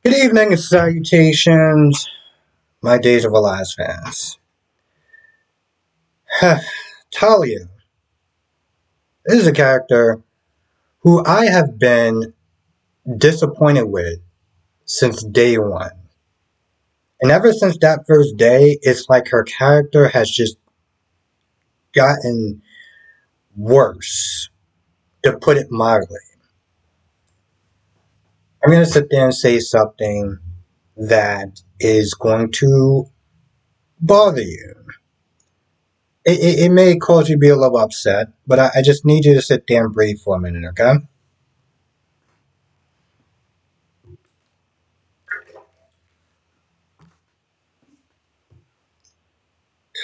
Good evening and salutations, my Days of Elias fans. Talia is a character who I have been disappointed with since day one. And ever since that first day, it's like her character has just gotten worse, to put it mildly. I'm going to sit there and say something that is going to bother you. It may cause you to be a little upset, but I just need you to sit there and breathe for a minute, okay?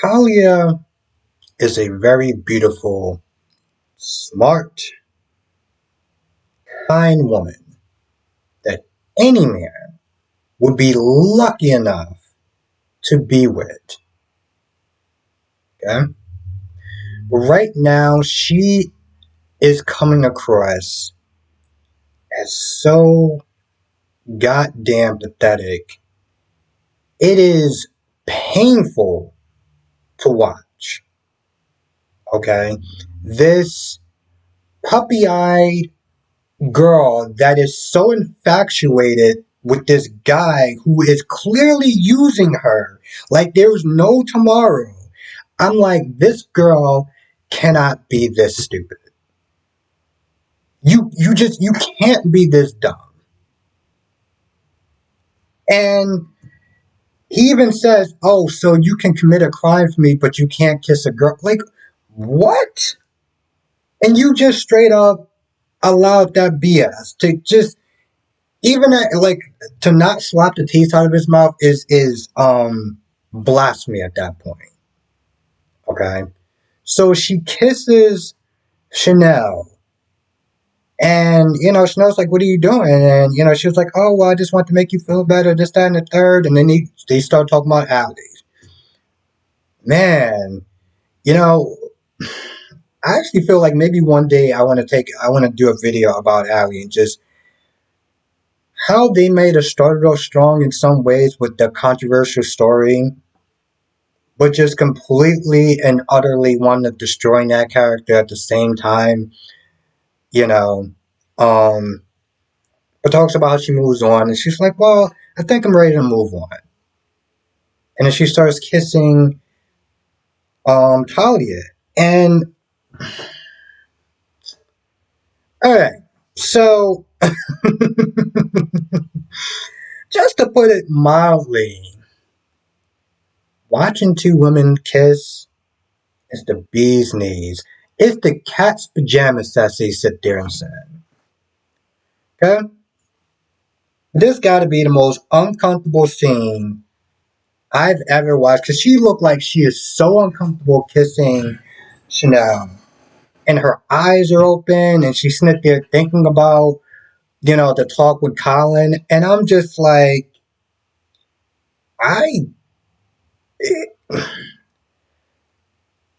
Talia is a very beautiful, smart, kind woman that any man would be lucky enough to be with. Okay? But right now, she is coming across as so goddamn pathetic. It is painful to watch. Okay? This puppy eyed girl that is so infatuated with this guy who is clearly using her like there's no tomorrow. I'm like, this girl cannot be this stupid. You can't be this dumb. And he even says, "Oh, so you can commit a crime for me, but you can't kiss a girl." Like, what? And you just straight up allowed that BS to just even like to not slap the teeth out of his mouth is blasphemy at that point. Okay, so she kisses Chanel, and Chanel's like, "What are you doing?" And she was like, "Oh, well, I just want to make you feel better, this, that, and the third." And then they start talking about alleys. Man, you know, I actually feel like maybe one day I want to do a video about Allie and just how they made her started off strong in some ways with the controversial story, but just completely and utterly wanted to destroy that character at the same time, you know. Um, but talks about how she moves on, and she's like, "Well, I think I'm ready to move on." And then she starts kissing Talia. And all right, so just to put it mildly, watching two women kiss is the bee's knees. It's the cat's pajamas that they sit there and say. Okay? This got to be the most uncomfortable scene I've ever watched because she looked like she is so uncomfortable kissing Chanel. And her eyes are open and she's sitting there thinking about, the talk with Colin. And I'm just like, I. It,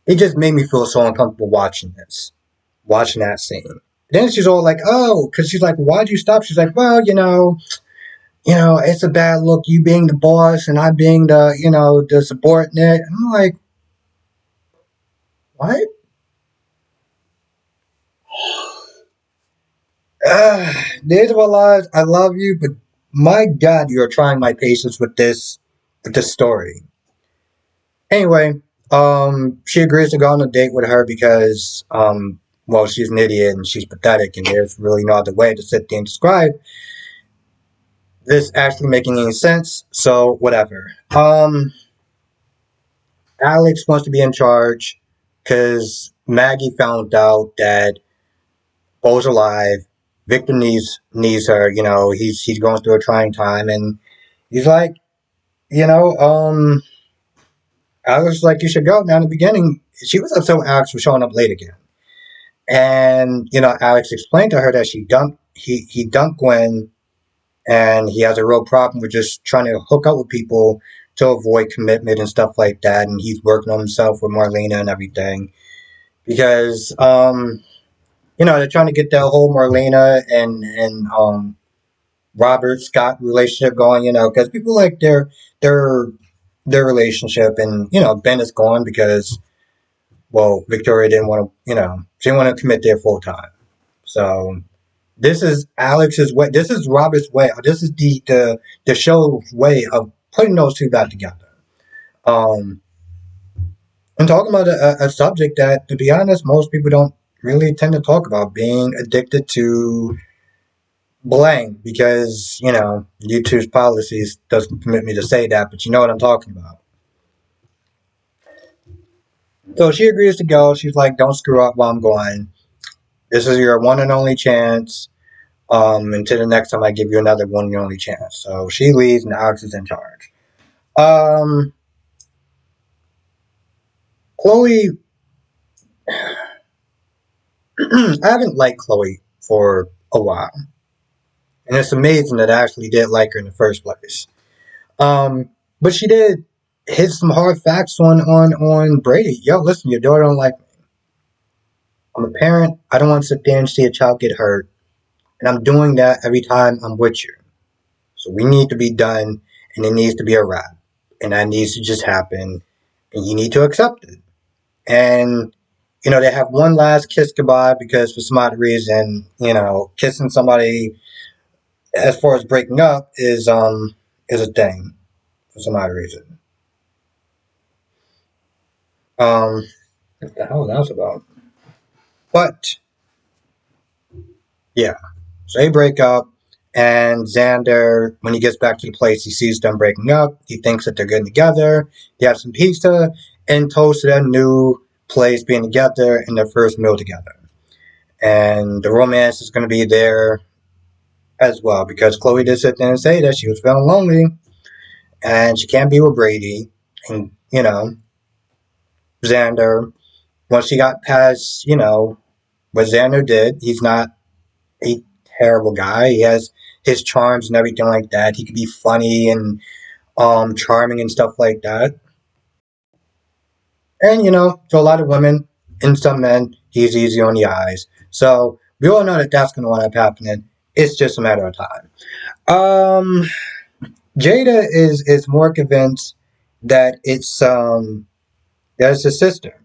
it just made me feel so uncomfortable watching that scene. Then she's all like, "Oh," because she's like, "Why'd you stop?" She's like, "Well, it's a bad look, you being the boss and I being the subordinate." I'm like, what? Days of Our Lives, I love you, but my God, you are trying my patience with this story. Anyway, she agrees to go on a date with her because, well, she's an idiot and she's pathetic, and there's really no other way to sit there and describe this actually making any sense. So whatever. Alex wants to be in charge because Maggie found out that Bo's alive. Victor needs her. He's going through a trying time, and he's like, you know, um, Alex was like, you should go. Now in the beginning, she was upset with Alex for showing up late again, and Alex explained to her that he dumped Gwen, and he has a real problem with just trying to hook up with people to avoid commitment and stuff like that, and he's working on himself with Marlena and everything because they're trying to get that whole Marlena and Robert Scott relationship going, because people like their their relationship, and Ben is gone because well, Victoria didn't want to, she didn't want to commit there full time. So this is Alex's way. This is Robert's way. This is the show's way of putting those two back together. Um, and talking about a subject that, to be honest, most people don't really tend to talk about, being addicted to blank, because YouTube's policies doesn't permit me to say that, but you know what I'm talking about. So she agrees to go. She's like, "Don't screw up while I'm going. This is your one and only chance. Until the next time I give you another one and only chance." So she leaves, and Alex is in charge. Um, Chloe, I haven't liked Chloe for a while, and it's amazing that I actually did like her in the first place. But she did hit some hard facts on Brady. Yo, listen, your daughter don't like me. I'm a parent. I don't want to sit there and see a child get hurt, and I'm doing that every time I'm with you. So we need to be done, and it needs to be a wrap, and that needs to just happen, and you need to accept it. And they have one last kiss goodbye because for some odd reason, kissing somebody as far as breaking up is a thing for some odd reason. What the hell that was about? But yeah, so they break up, and Xander, when he gets back to the place, he sees them breaking up. He thinks that they're getting together. They have some pizza and toast to their new place being together and their first meal together. And the romance is going to be there as well, because Chloe did sit there and say that she was feeling lonely and she can't be with Brady. And, Xander, once she got past, what Xander did, he's not a terrible guy. He has his charms and everything like that. He could be funny and charming and stuff like that. And to a lot of women and some men, he's easy on the eyes. So we all know that that's going to wind up happening. It's just a matter of time. Um, Jada is more convinced that it's his sister.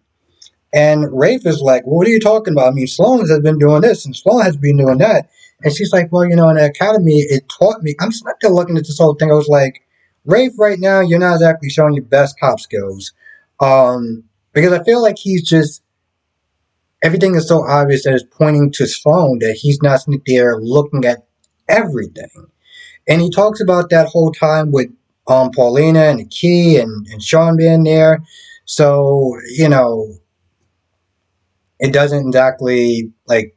And Rafe is like, well, "What are you talking about? I mean, Sloan has been doing this and Sloan has been doing that." And she's like, "Well, in the academy, it taught me." I'm just not there looking at this whole thing. I was like, "Rafe, right now, you're not exactly showing your best cop skills." Because I feel like he's just, everything is so obvious that it's pointing to Sloan that he's not sitting there looking at everything. And he talks about that whole time with Paulina and the key and Sean being there. So, it doesn't exactly like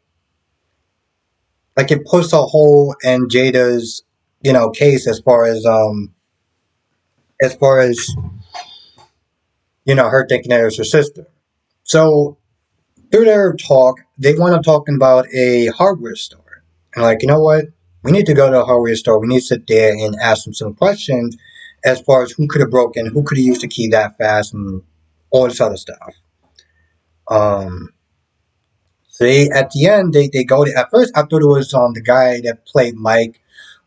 it puts a hole in Jada's case as far as her thinking that it was her sister. So through their talk, they wound up talking about a hardware store. And like, you know what? We need to go to a hardware store. We need to sit there and ask them some questions as far as who could have broken, who could have used the key that fast, and all this other stuff. Um, so at the end, they go to, at first I thought it was the guy that played Mike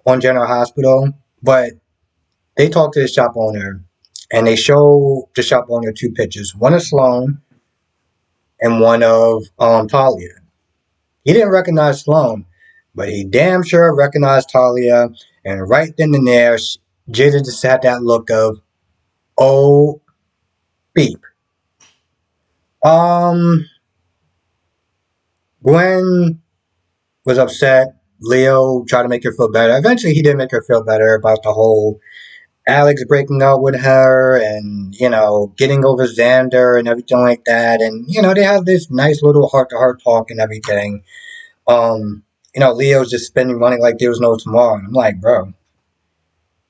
on General Hospital, but they talk to the shop owner, and they show the shop owner two pictures, one of Sloan and one of Talia. He didn't recognize Sloan, but he damn sure recognized Talia. And right then and there, Jada just had that look of, oh, beep. Um, Gwen was upset. Leo tried to make her feel better. Eventually, he did make her feel better about the whole Alex breaking up with her and, getting over Xander and everything like that. And, they have this nice little heart to heart talk and everything. Leo's just spending money like there was no tomorrow. And I'm like, bro,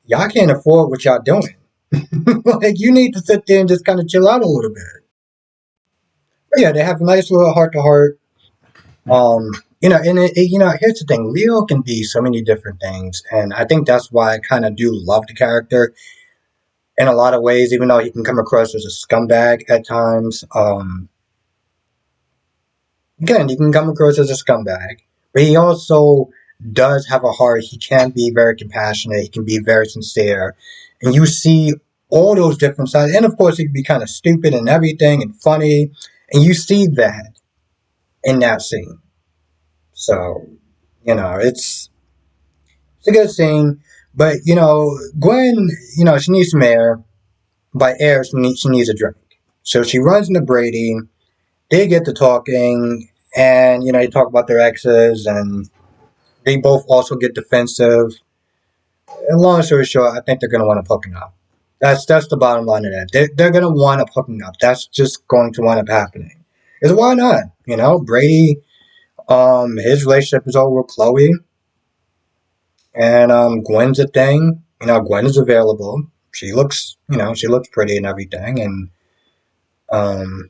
y'all can't afford what y'all doing. Like, you need to sit there and just kind of chill out a little bit. But yeah, they have a nice little heart to heart. Here's the thing: Leo can be so many different things, and I think that's why I kind of do love the character in a lot of ways, even though he can come across as a scumbag at times. Again, he can come across as a scumbag, but he also does have a heart. He can be very compassionate. He can be very sincere, and you see all those different sides. And of course, he can be kind of stupid and everything and funny, and you see that in that scene. So, it's a good scene, but Gwen, she needs some air. By air, she needs a drink. So she runs into Brady. They get to talking, and they talk about their exes, and they both also get defensive. And long story short, I think they're going to wind up hooking up. That's the bottom line of that. They're going to wind up hooking up. That's just going to wind up happening. Because why not? Brady, his relationship is over with Chloe, and Gwen's a thing. Gwen is available. She looks pretty and everything, and um,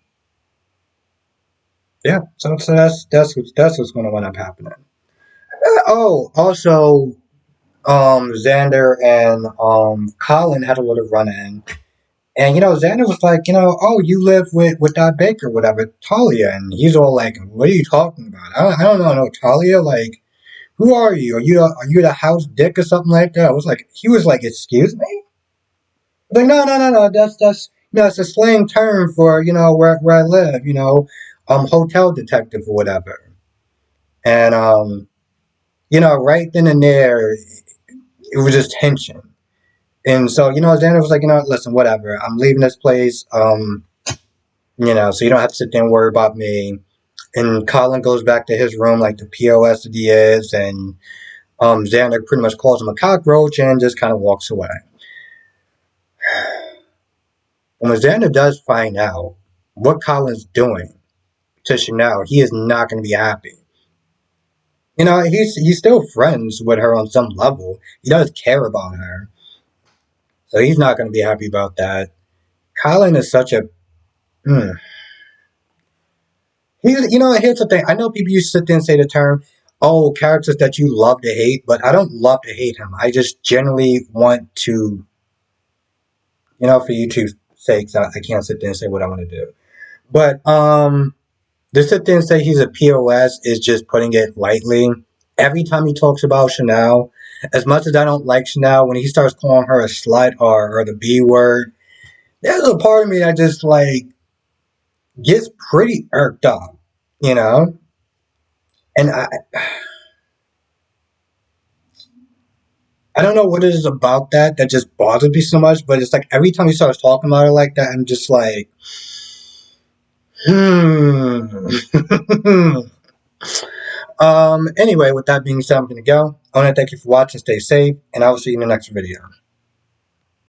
yeah. So that's what's going to wind up happening. Oh, also, Xander and Colin had a little run in. And Xander was like, oh, you live with that baker, whatever, Talia, and he's all like, what are you talking about? I don't know, no Talia, like, who are you? Are you the house dick or something like that? He was like, excuse me? I was like, no, that's it's a slang term for where I live, hotel detective or whatever, and right then and there, it was just tension. And so, Xander was like, listen, whatever. I'm leaving this place. So you don't have to sit there and worry about me. And Colin goes back to his room like the POS that he is, and Xander pretty much calls him a cockroach and just kind of walks away. And when Xander does find out what Colin's doing to Chanel, he is not going to be happy. He's still friends with her on some level. He does care about her, so he's not going to be happy about that. Colin is such a hmm, here's the thing. I know people used to sit there and say the term, "Oh, characters that you love to hate," but I don't love to hate him. I just generally want to, for YouTube's sakes, I can't sit there and say what I want to do. But to sit there and say he's a POS is just putting it lightly. Every time he talks about Chanel, as much as I don't like Chanel, when he starts calling her a slut or the B word, there's a part of me that just like gets pretty irked up, you know. And I don't know what it is about that just bothers me so much, but it's like every time he starts talking about her like that, I'm just like, hmm. Anyway, with that being said, I'm going to go. I want to thank you for watching. Stay safe, and I will see you in the next video.